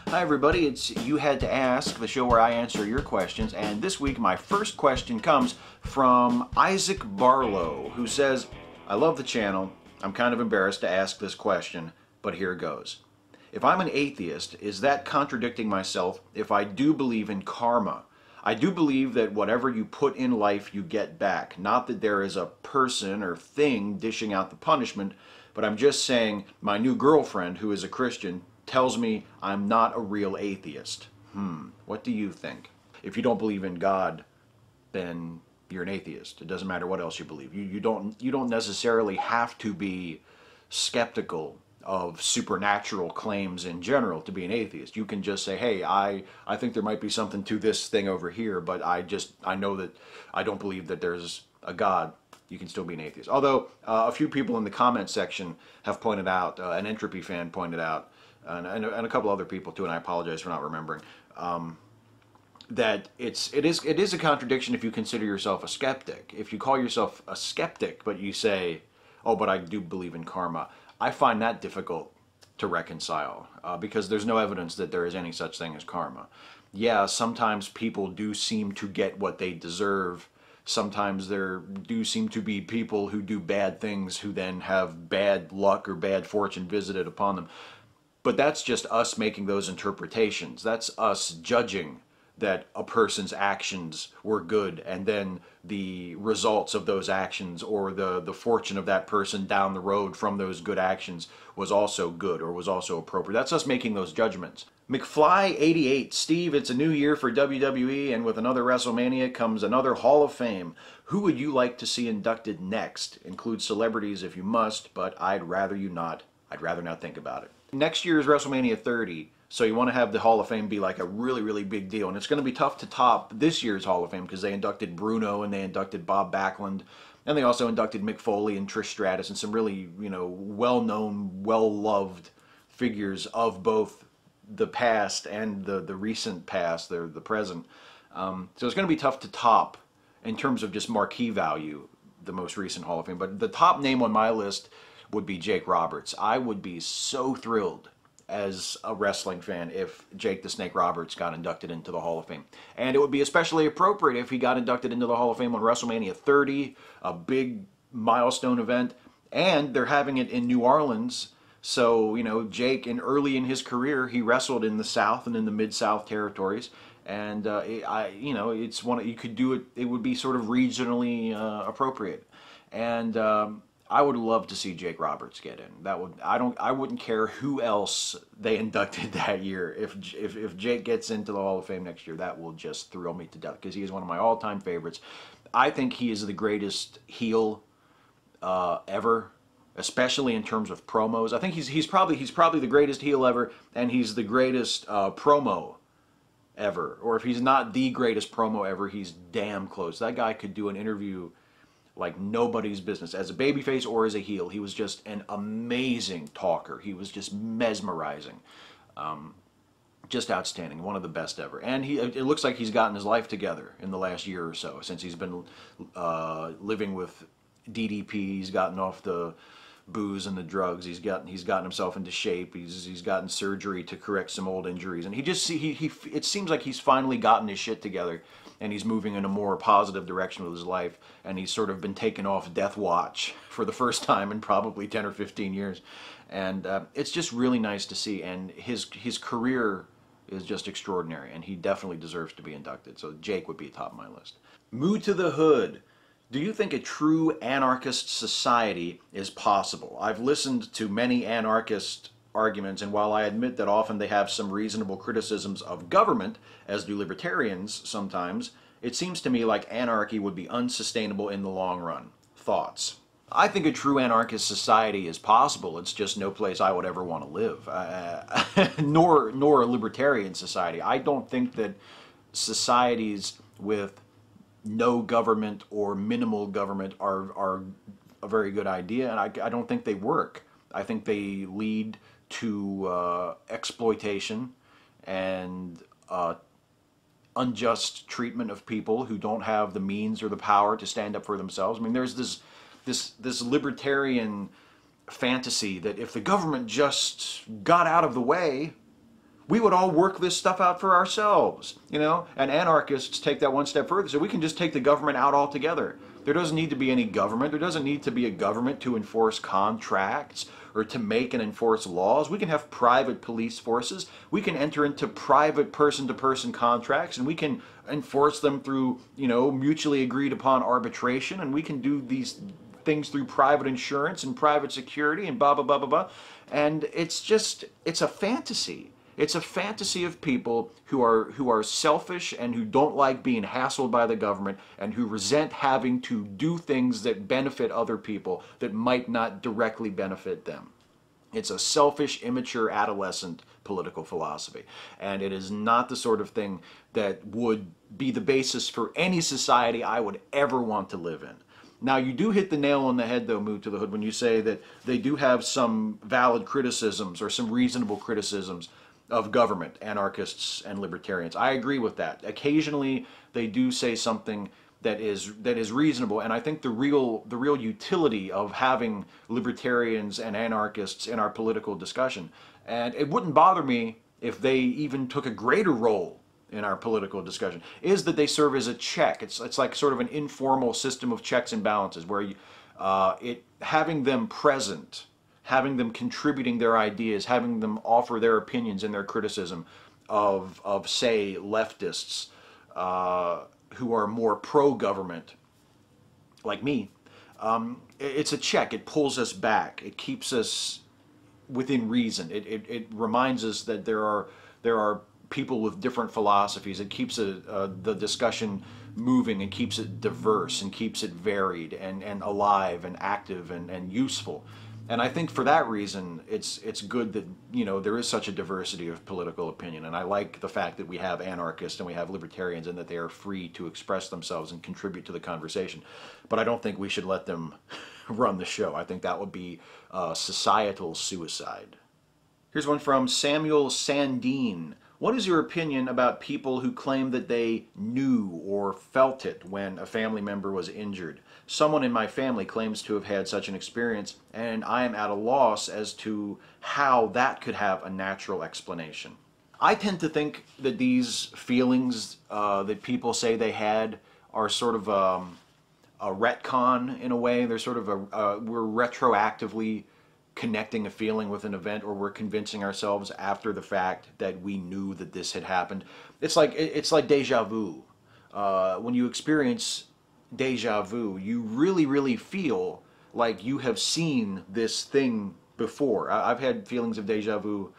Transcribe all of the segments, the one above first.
Hi everybody, it's You Had to Ask, the show where I answer your questions, and this week my first question comes from Isaac Barlow, who says, I love the channel, I'm kind of embarrassed to ask this question, but here goes. If I'm an atheist, is that contradicting myself if I do believe in karma? I do believe that whatever you put in life you get back, not that there is a person or thing dishing out the punishment, but I'm just saying my new girlfriend, who is a Christian, tells me I'm not a real atheist. What do you think? If you don't believe in God, then you're an atheist. It doesn't matter what else you believe. You don't necessarily have to be skeptical of supernatural claims in general to be an atheist. You can just say, hey, I think there might be something to this thing over here, but I know that I don't believe that there's a God. You can still be an atheist. Although a few people in the comment section have pointed out, an Entropy fan pointed out, and a couple other people too, and I apologize for not remembering, that it is a contradiction if you consider yourself a skeptic. If you call yourself a skeptic, but you say, oh, but I do believe in karma, I find that difficult to reconcile because there's no evidence that there is any such thing as karma. Yeah, sometimes people do seem to get what they deserve. Sometimes there do seem to be people who do bad things who then have bad luck or bad fortune visited upon them. But that's just us making those interpretations. That's us judging that a person's actions were good and then the results of those actions or the fortune of that person down the road from those good actions was also good or was also appropriate. That's us making those judgments. McFly88, Steve, it's a new year for WWE, and with another WrestleMania comes another Hall of Fame. Who would you like to see inducted next? Include celebrities if you must, but I'd rather you not. I'd rather not think about it. Next year is WrestleMania 30, so you want to have the Hall of Fame be like a really, really big deal. And it's going to be tough to top this year's Hall of Fame because they inducted Bruno and they inducted Bob Backlund. And they also inducted Mick Foley and Trish Stratus and some really, well-known, well-loved figures of both the past and the recent past, the present. So it's going to be tough to top in terms of just marquee value, the most recent Hall of Fame. But the top name on my list would be Jake Roberts. I would be so thrilled as a wrestling fan if Jake the Snake Roberts got inducted into the Hall of Fame. And it would be especially appropriate if he got inducted into the Hall of Fame on WrestleMania 30, a big milestone event, and they're having it in New Orleans. So, Jake, early in his career, he wrestled in the South and in the Mid-South territories. And, it's one, you could do it, it would be sort of regionally appropriate. And I would love to see Jake Roberts get in. I wouldn't care who else they inducted that year. If Jake gets into the Hall of Fame next year, that will just thrill me to death because he is one of my all-time favorites. I think he is the greatest heel ever, especially in terms of promos. I think he's probably the greatest heel ever, and he's the greatest promo ever. Or if he's not the greatest promo ever, he's damn close. That guy could do an interview like nobody's business. As a babyface or as a heel, he was just an amazing talker. He was just mesmerizing. Just outstanding. One of the best ever. And it looks like he's gotten his life together in the last year or so, since he's been living with DDP. He's gotten off the booze and the drugs. He's gotten himself into shape. He's gotten surgery to correct some old injuries. And it seems like he's finally gotten his shit together. And he's moving in a more positive direction with his life, and he's sort of been taken off death watch for the first time in probably 10 or 15 years. And it's just really nice to see, and his career is just extraordinary, and he definitely deserves to be inducted. So Jake would be top of my list. Moo to the Hood. Do you think a true anarchist society is possible? I've listened to many anarchist arguments, and while I admit that often they have some reasonable criticisms of government, as do libertarians sometimes, it seems to me like anarchy would be unsustainable in the long run. Thoughts? I think a true anarchist society is possible. It's just no place I would ever want to live, nor a libertarian society. I don't think that societies with no government or minimal government are a very good idea, and I don't think they work. I think they lead to exploitation and unjust treatment of people who don't have the means or the power to stand up for themselves. I mean, there's this libertarian fantasy that if the government just got out of the way, we would all work this stuff out for ourselves, you know? And anarchists take that one step further, so we can just take the government out altogether. There doesn't need to be any government. There doesn't need to be a government to enforce contracts or to make and enforce laws. We can have private police forces. We can enter into private person-to-person contracts, and we can enforce them through, you know, mutually agreed upon arbitration, and we can do these things through private insurance and private security and blah, blah, blah, blah, blah. And it's just, it's a fantasy. It's a fantasy of people who are selfish and who don't like being hassled by the government and who resent having to do things that benefit other people that might not directly benefit them. It's a selfish, immature, adolescent political philosophy. And it is not the sort of thing that would be the basis for any society I would ever want to live in. Now, you do hit the nail on the head, though, Move to the Hood, when you say that they do have some valid criticisms or some reasonable criticisms of government, anarchists and libertarians. I agree with that. Occasionally, they do say something that is reasonable, and I think the real utility of having libertarians and anarchists in our political discussion, and it wouldn't bother me if they even took a greater role in our political discussion, is that they serve as a check. It's like sort of an informal system of checks and balances where you, having them present, having them contributing their ideas, having them offer their opinions and their criticism of say, leftists who are more pro-government, like me, it's a check. It pulls us back. It keeps us within reason. It reminds us that there are people with different philosophies. It keeps the discussion moving and keeps it diverse and keeps it varied and alive and active and useful. And I think for that reason, it's good that, you know, there is such a diversity of political opinion. And I like the fact that we have anarchists and we have libertarians and that they are free to express themselves and contribute to the conversation. But I don't think we should let them run the show. I think that would be societal suicide. Here's one from Samuel Sandine. What is your opinion about people who claim that they knew or felt it when a family member was injured? Someone in my family claims to have had such an experience, and I am at a loss as to how that could have a natural explanation. I tend to think that these feelings that people say they had are sort of a retcon in a way. They're sort of we're retroactively connecting a feeling with an event, or we're convincing ourselves after the fact that we knew that this had happened. It's like deja vu. When you experience deja vu, you really feel like you have seen this thing before. I've had feelings of deja vu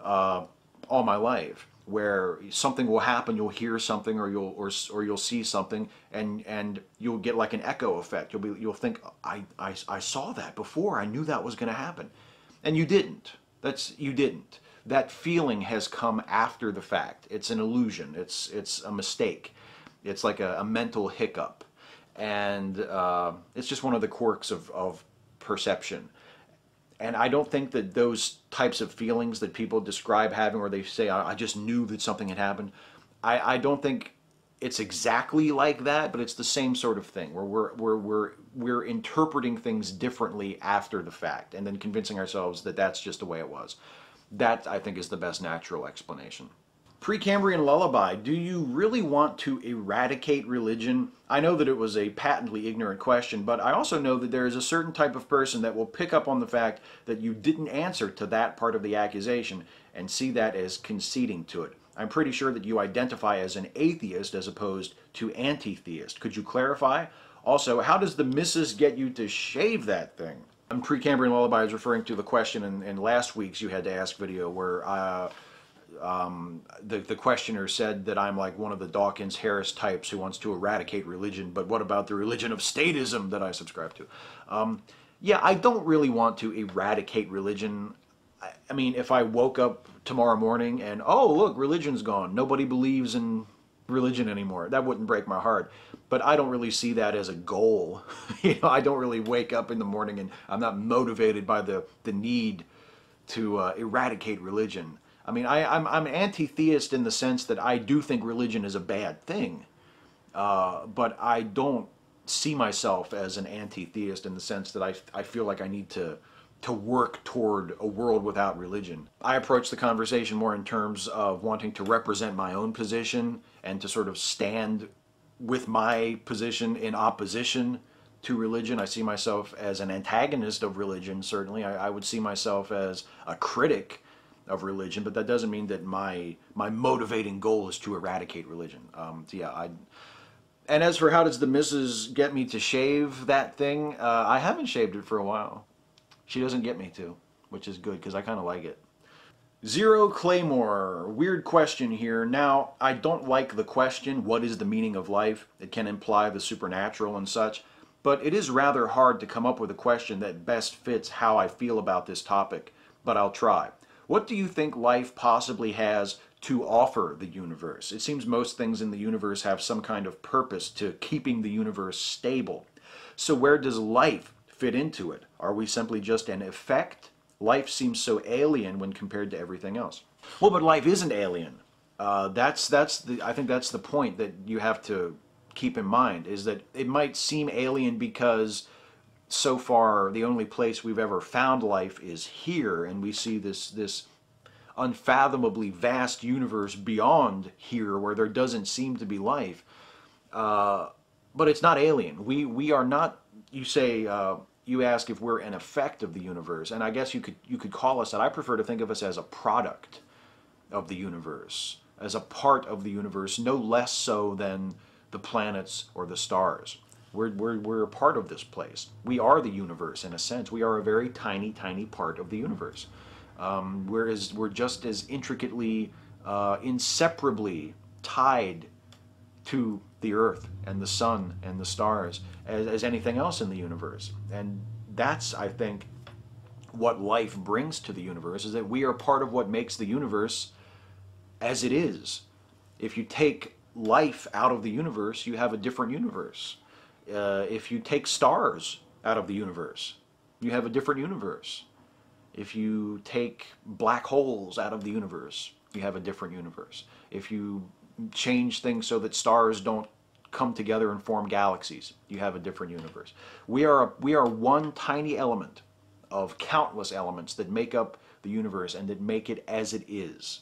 all my life, where something will happen, you'll hear something, or you'll see something, and you'll get like an echo effect. You'll think, I saw that before. I knew that was going to happen, and you didn't. You didn't. That feeling has come after the fact. It's an illusion. It's a mistake. It's like a mental hiccup, and it's just one of the quirks of perception. And I don't think that those types of feelings that people describe having, where they say, I just knew that something had happened, I don't think it's exactly like that, but it's the same sort of thing, where we're interpreting things differently after the fact and then convincing ourselves that that's just the way it was. That, I think, is the best natural explanation. Precambrian Lullaby, do you really want to eradicate religion? I know that it was a patently ignorant question, but I also know that there is a certain type of person that will pick up on the fact that you didn't answer to that part of the accusation and see that as conceding to it. I'm pretty sure that you identify as an atheist as opposed to anti-theist. Could you clarify? Also, how does the missus get you to shave that thing? Precambrian Lullaby is referring to the question in last week's You Had to Ask video, where the questioner said that I'm like one of the Dawkins-Harris types who wants to eradicate religion, but what about the religion of statism that I subscribe to? Yeah, I don't really want to eradicate religion. I mean, if I woke up tomorrow morning and, oh, look, religion's gone, nobody believes in religion anymore, that wouldn't break my heart. But I don't really see that as a goal. You know, I don't really wake up in the morning and I'm not motivated by the need to eradicate religion. I mean, I'm anti-theist in the sense that I do think religion is a bad thing, but I don't see myself as an anti-theist in the sense that I feel like I need to to work toward a world without religion. I approach the conversation more in terms of wanting to represent my own position and to sort of stand with my position in opposition to religion. I see myself as an antagonist of religion, certainly. I would see myself as a critic of religion, but that doesn't mean that my motivating goal is to eradicate religion. And as for how does the missus get me to shave that thing, I haven't shaved it for a while. She doesn't get me to, which is good because I kind of like it. Zero Claymore, weird question here. Now, I don't like the question, what is the meaning of life? It can imply the supernatural and such, but it is rather hard to come up with a question that best fits how I feel about this topic, but I'll try. What do you think life possibly has to offer the universe? It seems most things in the universe have some kind of purpose to keeping the universe stable. So where does life fit into it? Are we simply just an effect? Life seems so alien when compared to everything else. Well, but life isn't alien. I think that's the point that you have to keep in mind, is that it might seem alien because so far the only place we've ever found life is here, and we see this unfathomably vast universe beyond here where there doesn't seem to be life. But it's not alien. We are not, you say, you ask if we're an effect of the universe, and I guess you could call us that. I prefer to think of us as a product of the universe, as a part of the universe, no less so than the planets or the stars. We're a part of this place. We are the universe in a sense. We are a very tiny, tiny part of the universe. Whereas we're just as intricately, inseparably tied to the earth and the sun and the stars as anything else in the universe. And that's, I think, what life brings to the universe, is that we are part of what makes the universe as it is. If you take life out of the universe, you have a different universe. If you take stars out of the universe, you have a different universe. If you take black holes out of the universe, you have a different universe. If you change things so that stars don't come together and form galaxies, you have a different universe. We are one tiny element of countless elements that make up the universe and that make it as it is.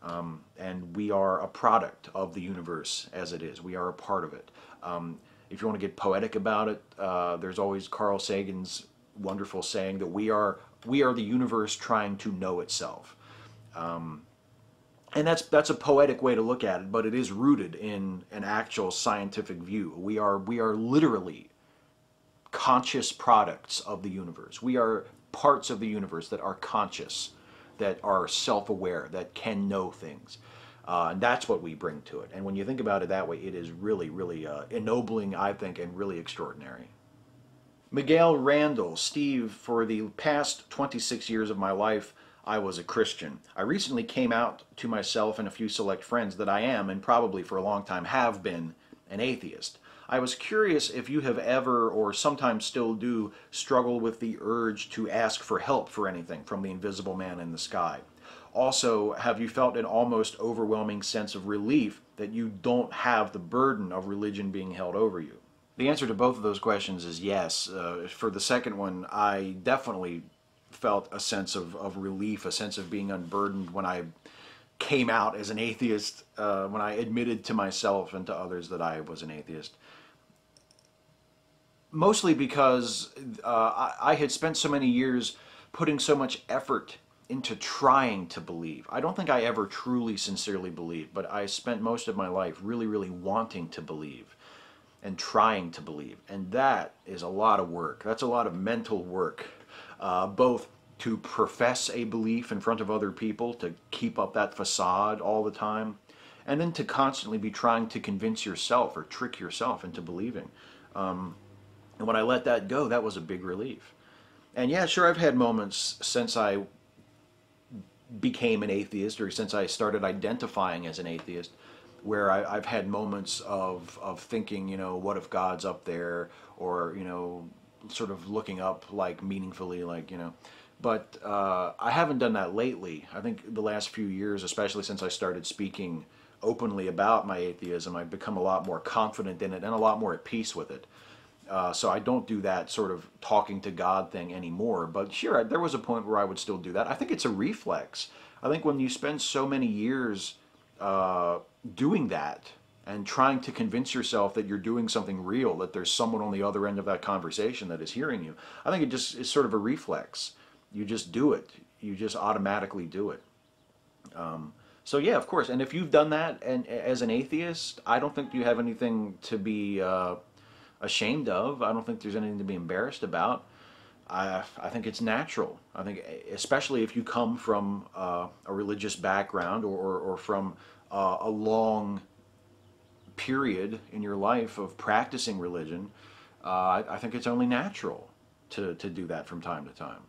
And we are a product of the universe as it is. We are a part of it. If you want to get poetic about it, there's always Carl Sagan's wonderful saying that we are the universe trying to know itself. And that's a poetic way to look at it, but it is rooted in an actual scientific view. We are literally conscious products of the universe. We are parts of the universe that are conscious, that are self-aware, that can know things. And that's what we bring to it. And when you think about it that way, it is really, really ennobling, I think, and really extraordinary. Miguel Randall, Steve, for the past 26 years of my life, I was a Christian. I recently came out to myself and a few select friends that I am, and probably for a long time have been, an atheist. I was curious if you have ever, or sometimes still do, struggle with the urge to ask for help for anything from the invisible man in the sky. Also, have you felt an almost overwhelming sense of relief that you don't have the burden of religion being held over you? The answer to both of those questions is yes. For the second one, I definitely felt a sense of relief, a sense of being unburdened when I came out as an atheist, when I admitted to myself and to others that I was an atheist. Mostly because I had spent so many years putting so much effort into trying to believe. I don't think I ever truly, sincerely believed, but I spent most of my life really, really wanting to believe and trying to believe. And that is a lot of work. That's a lot of mental work, both to profess a belief in front of other people, to keep up that facade all the time, and then to constantly be trying to convince yourself or trick yourself into believing. And when I let that go, that was a big relief. And yeah, sure, I've had moments since I became an atheist, or since I started identifying as an atheist, where I've had moments of thinking, you know, what if God's up there, or, you know, sort of looking up, like, meaningfully, like, you know. But I haven't done that lately. I think the last few years, especially since I started speaking openly about my atheism, I've become a lot more confident in it and a lot more at peace with it. So I don't do that sort of talking to God thing anymore. But sure, there was a point where I would still do that. I think it's a reflex. I think when you spend so many years doing that and trying to convince yourself that you're doing something real, that there's someone on the other end of that conversation that is hearing you, I think it just is sort of a reflex. You just do it. You just automatically do it. So yeah, of course. And if you've done that and as an atheist, I don't think you have anything to be ashamed of. I don't think there's anything to be embarrassed about. I think it's natural. I think, especially if you come from a religious background or from a long period in your life of practicing religion, I think it's only natural to do that from time to time.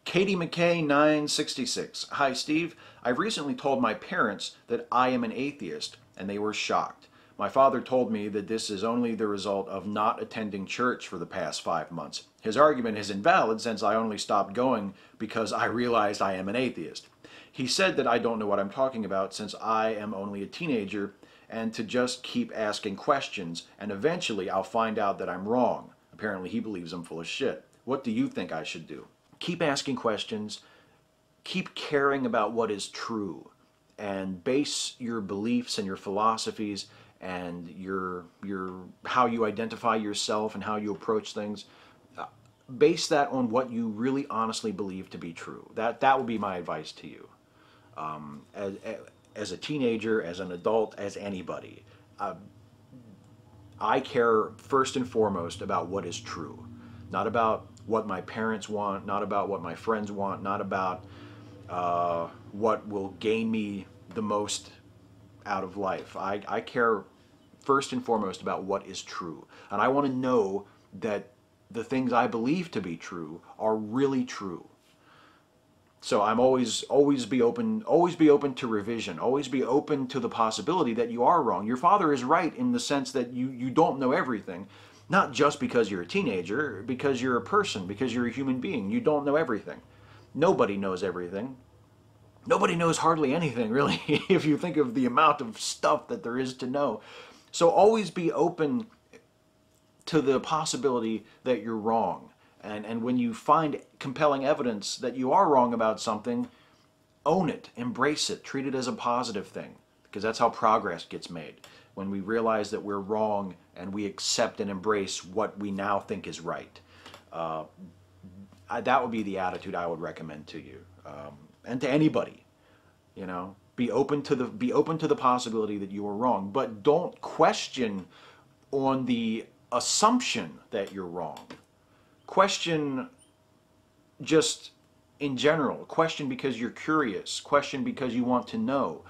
Katie McKay 966. Hi Steve, I've recently told my parents that I am an atheist and they were shocked. My father told me that this is only the result of not attending church for the past 5 months. His argument is invalid since I only stopped going because I realized I am an atheist. He said that I don't know what I'm talking about since I am only a teenager and to just keep asking questions and eventually I'll find out that I'm wrong. Apparently he believes I'm full of shit. What do you think I should do? Keep asking questions, keep caring about what is true, and base your beliefs and your philosophies and your how you identify yourself and how you approach things. Base that on what you really honestly believe to be true. That would be my advice to you. As a teenager, as an adult, as anybody, I care first and foremost about what is true, not about what my parents want, not about what my friends want, not about what will gain me the most out of life. I care first and foremost about what is true. And I want to know that the things I believe to be true are really true. So I'm always be open to revision, always be open to the possibility that you are wrong. Your father is right in the sense that you don't know everything. Not just because you're a teenager, because you're a person, because you're a human being. You don't know everything. Nobody knows everything. Nobody knows hardly anything, really, if you think of the amount of stuff that there is to know. So always be open to the possibility that you're wrong. And when you find compelling evidence that you are wrong about something, own it, embrace it, treat it as a positive thing, because that's how progress gets made. When we realize that we're wrong and we accept and embrace what we now think is right. That would be the attitude I would recommend to you, and to anybody. You know, be open to the possibility that you are wrong, but don't question on the assumption that you're wrong. Question just in general. Question because you're curious. Question because you want to know.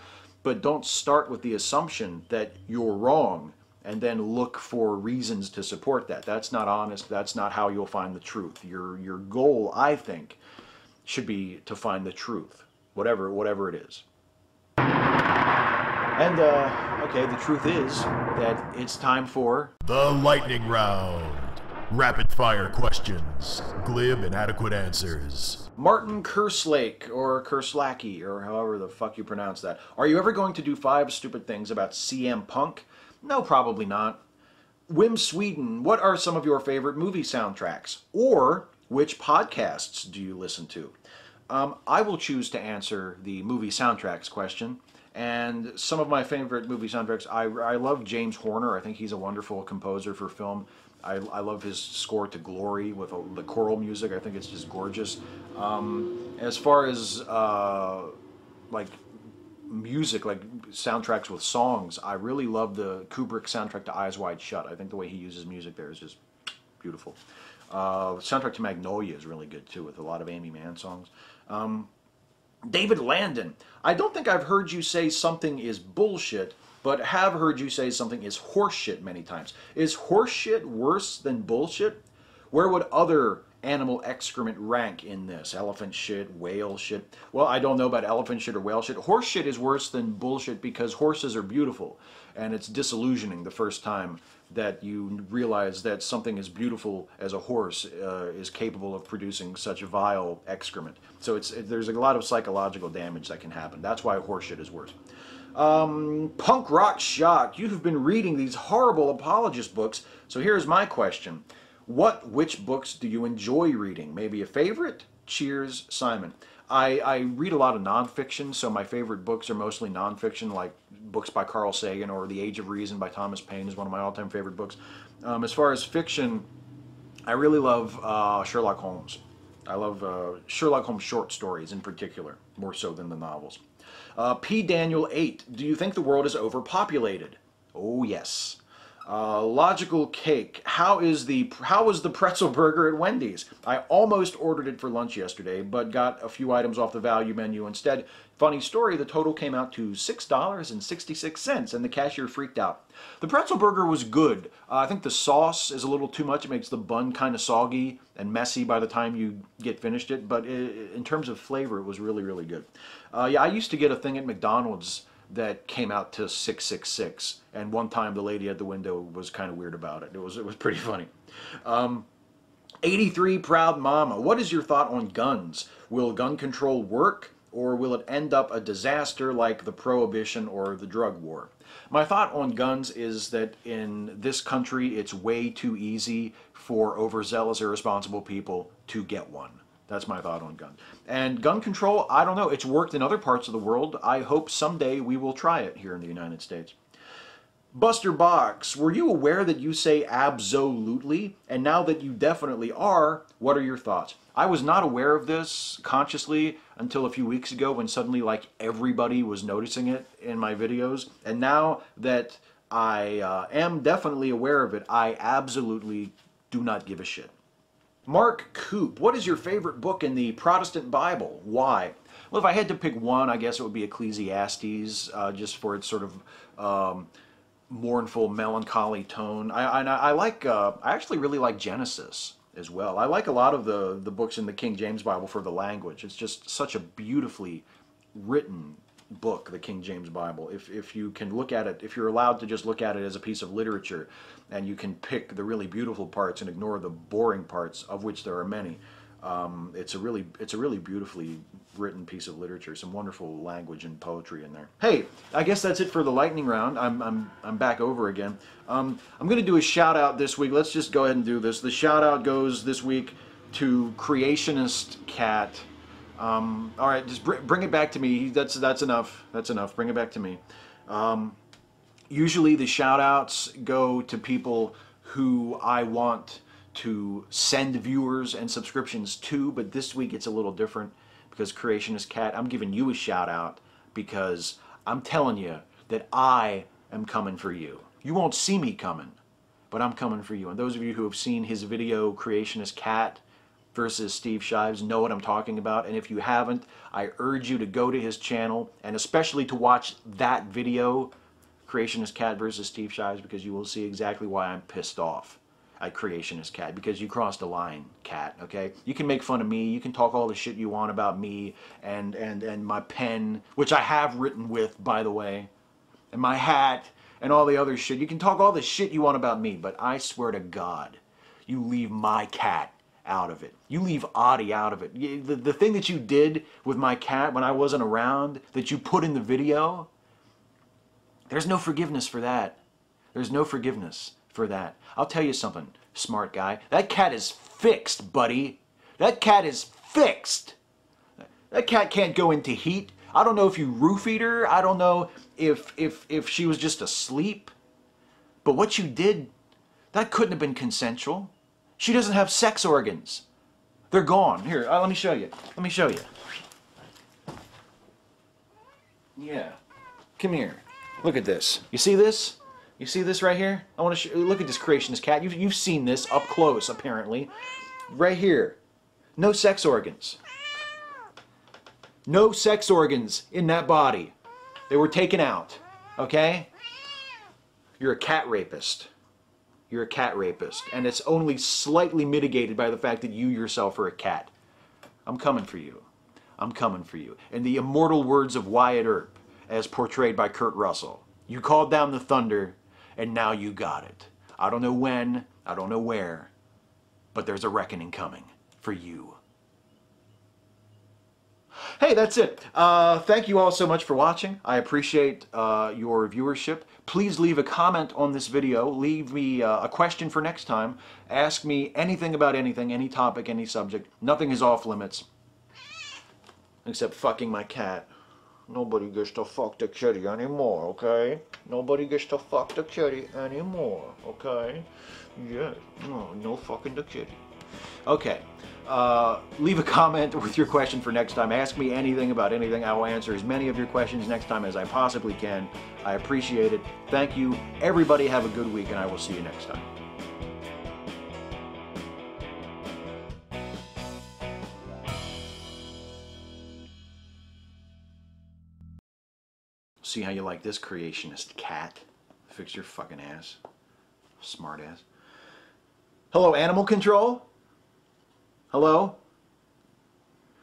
But don't start with the assumption that you're wrong and then look for reasons to support that. That's not honest. That's not how you'll find the truth. Your goal, I think, should be to find the truth, whatever it is. And, okay, the truth is that it's time for the lightning round. Rapid fire questions, glib and adequate answers. Martin Kerslake, or Kerslacki, or however the fuck you pronounce that. Are you ever going to do 5 stupid things about CM Punk? No, probably not. Wim Sweden, what are some of your favorite movie soundtracks? Or which podcasts do you listen to? I will choose to answer the movie soundtracks question. And some of my favorite movie soundtracks, I love James Horner. I think he's a wonderful composer for film. I love his score to Glory with the choral music. I think it's just gorgeous. As far as like music, like soundtracks with songs, I really love the Kubrick soundtrack to Eyes Wide Shut. I think the way he uses music there is just beautiful. Soundtrack to Magnolia is really good too, with a lot of Amy Mann songs. David Landon, I don't think I've heard you say something is bullshit, but have heard you say something is horseshit many times. Is horseshit worse than bullshit? Where would other animal excrement rank in this? Elephant shit, whale shit? Well, I don't know about elephant shit or whale shit. Horse shit is worse than bullshit because horses are beautiful, and it's disillusioning the first time that you realize that something as beautiful as a horse is capable of producing such vile excrement. So there's a lot of psychological damage that can happen. That's why horse shit is worse. Punk Rock Shock, you have been reading these horrible apologist books, so here's my question. Which books do you enjoy reading? Maybe a favorite? Cheers, Simon. I read a lot of nonfiction, so my favorite books are mostly nonfiction, like books by Carl Sagan or The Age of Reason by Thomas Paine is one of my all-time favorite books. As far as fiction, I really love Sherlock Holmes. I love Sherlock Holmes short stories in particular, more so than the novels. P. Daniel 8, do you think the world is overpopulated? Oh yes. Logical Cake, how was the pretzel burger at Wendy's? I almost ordered it for lunch yesterday, but got a few items off the value menu instead. Funny story, the total came out to $6.66, and the cashier freaked out. The pretzel burger was good. I think the sauce is a little too much. It makes the bun kind of soggy and messy by the time you get finished it, but in terms of flavor, it was really, really good. Yeah, I used to get a thing at McDonald's that came out to $6.66, and one time the lady at the window was kind of weird about it. It was pretty funny. 83 Proud Mama, what is your thought on guns? Will gun control work, or will it end up a disaster like the Prohibition or the drug war? My thought on guns is that in this country it's way too easy for overzealous, irresponsible people to get one. That's my thought on guns. And gun control, I don't know. It's worked in other parts of the world. I hope someday we will try it here in the United States. Buster Box, were you aware that you say absolutely? And now that you definitely are, what are your thoughts? I was not aware of this consciously until a few weeks ago when suddenly like everybody was noticing it in my videos. And now that I am definitely aware of it, I absolutely do not give a shit. Mark Coop, what is your favorite book in the Protestant Bible? Why? Well, if I had to pick one, I guess it would be Ecclesiastes, just for its sort of mournful, melancholy tone. I actually really like Genesis as well. I like a lot of the books in the King James Bible for the language. It's just such a beautifully written book, the King James Bible. If you can look at it, if you're allowed to just look at it as a piece of literature, and you can pick the really beautiful parts and ignore the boring parts, of which there are many, it's a really beautifully written piece of literature. Some wonderful language and poetry in there. Hey, I guess that's it for the lightning round. I'm back over again. I'm going to do a shout out this week. Let's just go ahead and do this. The shout out goes this week to Creationist Cat. All right, just bring it back to me. That's enough. That's enough. Bring it back to me. Usually the shout-outs go to people who I want to send viewers and subscriptions to, but this week it's a little different because Creationist Cat, I'm giving you a shout-out because I'm telling you that I am coming for you. You won't see me coming, but I'm coming for you. And those of you who have seen his video, Creationist Cat versus Steve Shives, know what I'm talking about. And if you haven't, I urge you to go to his channel, and especially to watch that video, Creationist Cat versus Steve Shives, because you will see exactly why I'm pissed off at Creationist Cat, because you crossed a line, Cat, okay? You can make fun of me, you can talk all the shit you want about me and my pen, which I have written with, by the way, and my hat and all the other shit. You can talk all the shit you want about me, but I swear to God, you leave my cat out of it. You leave Audie out of it. The thing that you did with my cat when I wasn't around, that you put in the video, there's no forgiveness for that. There's no forgiveness for that. I'll tell you something, smart guy. That cat is fixed, buddy. That cat is fixed. That cat can't go into heat. I don't know if you roofied her. I don't know if she was just asleep. But what you did, that couldn't have been consensual. She doesn't have sex organs. They're gone. Here, let me show you. Let me show you. Yeah. Come here. Look at this. You see this? You see this right here? I want to look at this Creationist Cat. You've seen this up close, apparently. Right here. No sex organs. No sex organs in that body. They were taken out. Okay? You're a cat rapist. You're a cat rapist. And it's only slightly mitigated by the fact that you yourself are a cat. I'm coming for you. I'm coming for you. In the immortal words of Wyatt Earp, as portrayed by Kurt Russell, you called down the thunder, and now you got it. I don't know when, I don't know where, but there's a reckoning coming for you. Hey, that's it. Thank you all so much for watching. I appreciate your viewership. Please leave a comment on this video. Leave me a question for next time. Ask me anything about anything, any topic, any subject. Nothing is off limits. Except fucking my cat. Nobody gets to fuck the kitty anymore, okay? Nobody gets to fuck the kitty anymore, okay? Yeah, no fucking the kitty. Okay, leave a comment with your question for next time. Ask me anything about anything. I will answer as many of your questions next time as I possibly can. I appreciate it. Thank you. Everybody have a good week, and I will see you next time. See how you like this, creationist cat? Fix your fucking ass. Smart ass. Hello, animal control? Hello?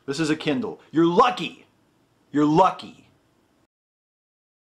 This is a Kindle. You're lucky. You're lucky.